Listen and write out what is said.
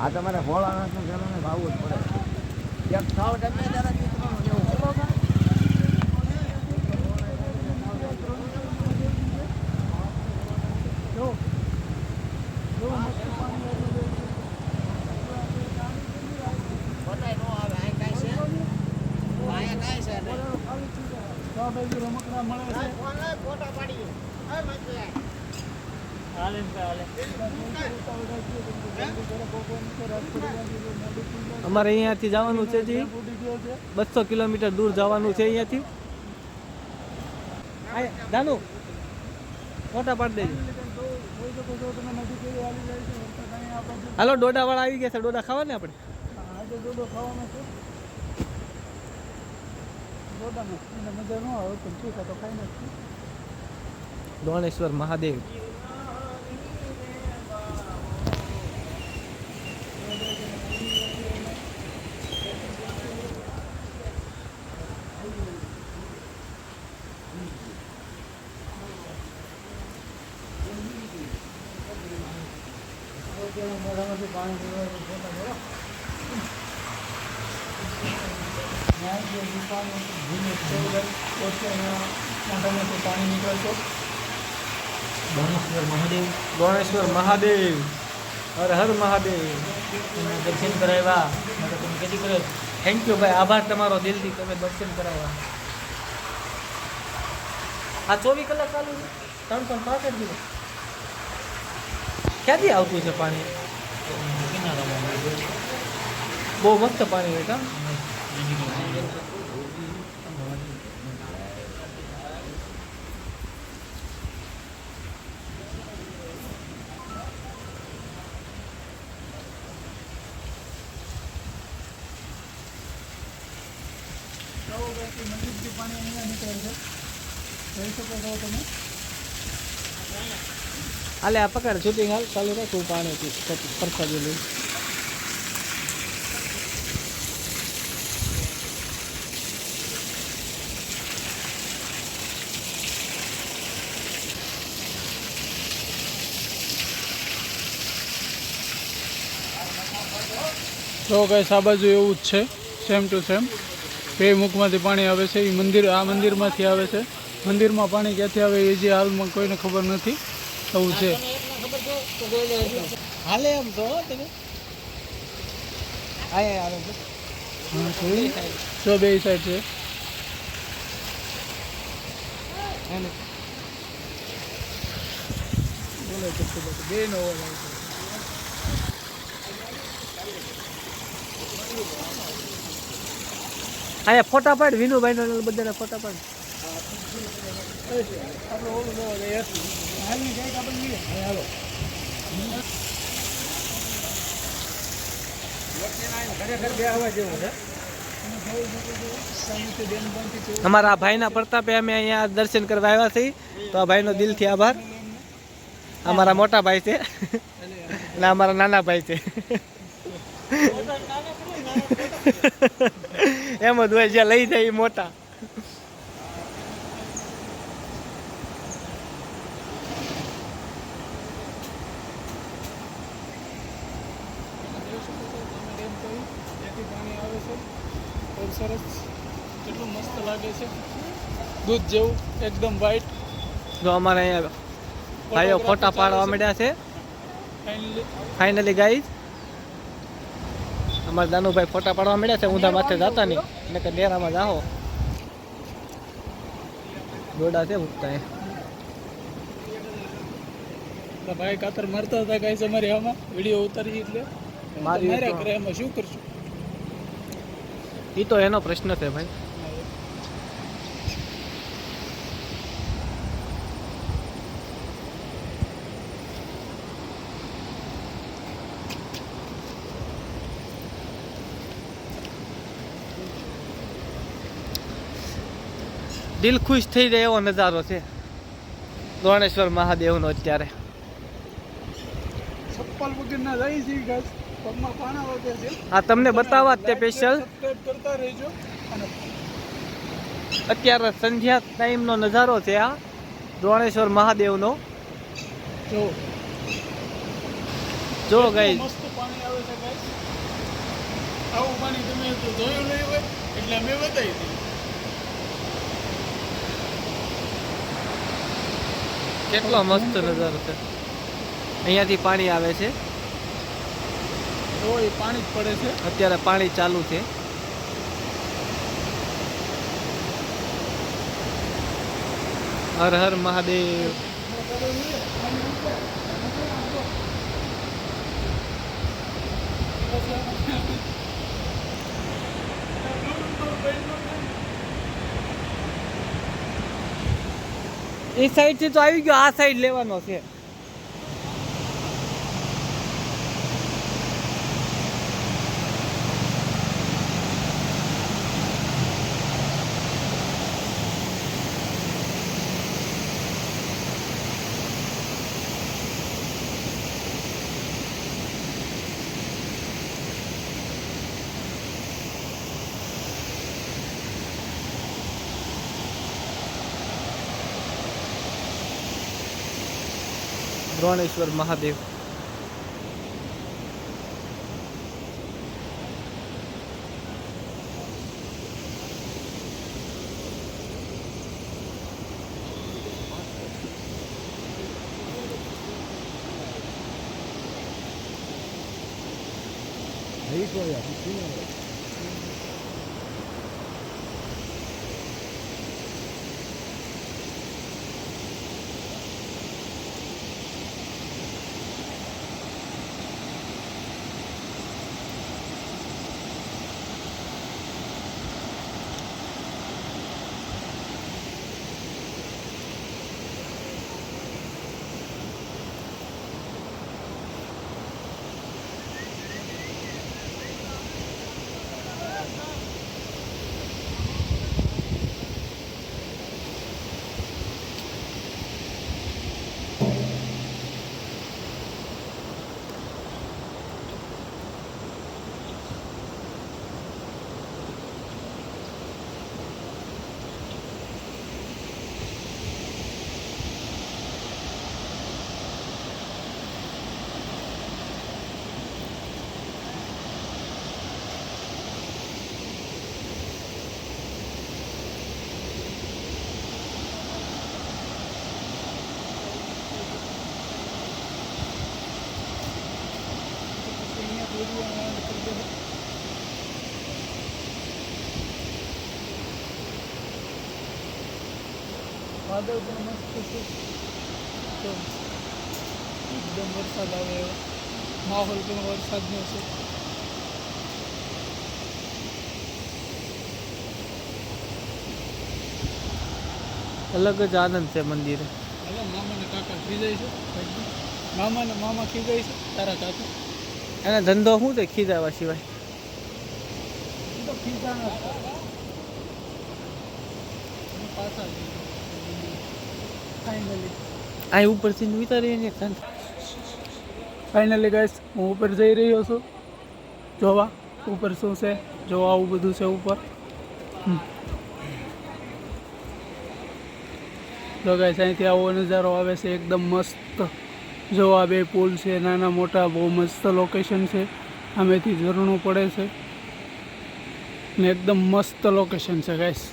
આ તમારે ભોળાનાથ નું જણાને ભાવવું જ પડે. એક થાવ તમે જરા ચિત્રનું જેવું બરોબર. અમારે અહીંયાથી જવાનું છે જી 200 કિલોમીટર દૂર જવાનું છે અહીંયાથી. દાનુ ફોટા પાડી દેજો. હાલો ડોડા વાળા આવી ગયા છે. ડોડા ખાવા ને આપણે. દોણેશ્વર મહાદેવ. દોણેશ્વર મહાદેવ. હર હર મહાદેવ. દર્શન કરાવ્યા. થેન્ક યુ ભાઈ, આભાર તમારો દિલથી, તમે દર્શન કરાવ્યા. આ 24 કલાક ચાલુ છે. 365 દિવસ. ક્યાંથી આવતું છે પાણી? બહુ મસ્ત પાણી હોય. કામ મંદિરથી પાણી અહીંયા નીકળે છે. જોઈ શકો છો તમે. હાલે આ પકડ શૂટિંગ હાલ ચાલુ રાખું. પાણી પરસાદી લઈ. તો કઈ આ બાજુ એવું જ છે. સેમ ટુ સેમ બે મુખમાંથી પાણી આવે છે. એ મંદિર, આ મંદિરમાંથી આવે છે. મંદિરમાં પાણી ક્યાંથી આવે એ જે હાલમાં કોઈને ખબર નથી. એવું છે. હાલે એમ તો તમે આવે છે. બે સાઈડ છે. બોલે બે નો અહીંયા ફોટા પાડ. વિનુભાઈ નો બધાને ફોટા પાડ. અમારા ભાઈના પ્રતાપે અમે અહીંયા દર્શન કરવા આવ્યા છીએ. તો આ ભાઈનો દિલથી આભાર. અમારા મોટા ભાઈ છે અને અમારા નાના ભાઈ છે. એમ જ હોય, જ્યાં લઈ જાય મોટા. સરસ, કેટલું મસ્ત લાગે છે. દૂધ જેવું એકદમ વ્હાઈટ. જો અમારે અહીંયા ભાઈઓ ફોટા પાડવા માંડ્યા છે. ફાઇનલી ગાઈઝ અમારા દાનુભાઈ ફોટા પાડવા માંડ્યા છે. ઊંધા માથે જતા નહીં, એટલે કે ડેરામાં જાઓ. દોડા છે ઉગતા. ભાઈ કાતર મારતા હતા ગાઈઝ અમારે આમાં વિડીયો ઉતારી. એટલે માર્યા કરે એમાં શું કરશું? એ તો એનો પ્રશ્ન છે ભાઈ. દિલ ખુશ થઈ જાય એવો નજારો છે દોણેશ્વર મહાદેવનો અત્યારે. ચપ્પલ વગરના જાય છે ગાઈસ. પગમાં પાણા વગે છે. આ તમને બતાવવા તે સ્પેશિયલ. સબસ્ક્રાઇબ કરતા રહેજો અને અત્યારે સંધ્યા ટાઈમનો નજારો છે આ દ્રોણેશ્વર મહાદેવનો. જો ગાઈસ મસ્ત પાણી આવે છે ગાઈસ. આવું પાણી તમે તો જોયું નહીં હોય એટલે અમે બતાવી દીધું. કેટલો મસ્ત નજારો છે. અહીંયાથી પાણી આવે છે. તો એ પાણી જ પડે છે. અત્યારે પાણી ચાલુ છે. હર હર મહાદેવ. એ સાઈડ થી તો આવી ગયો, આ સાઈડ લેવાનો છે. દ્રોણેશ્વર મહાદેવ. વાદળ પણ મસ્ત છે. તો એકદમ વરસાદ આવે એવો માહોલ પણ વરસાદનો છે. અલગ જ આનંદ છે મંદિરે. હવે મામાને કાકા ખીજાય છે. મામા ખીજાય છે તારા કાકા. એને ધંધો શું છે ખીજાવા સિવાય? તો ખીજાના પાછા ફાઇનલી અહીં ઉપરથી ઉતારી ને ફાઇનલી ગાઈસ હું ઉપર જઈ રહ્યો છું જોવા ઉપર શું છે. જોવા આવું બધું છે ઉપર. તો ગાઈસ અહીંથી આવો નજારો આવે છે એકદમ મસ્ત. જોવા બે પુલ છે નાના મોટા, બહુ મસ્ત લોકેશન છે. સામેથી ઝરણું પડે છે ને એકદમ મસ્ત લોકેશન છે ગાઈસ.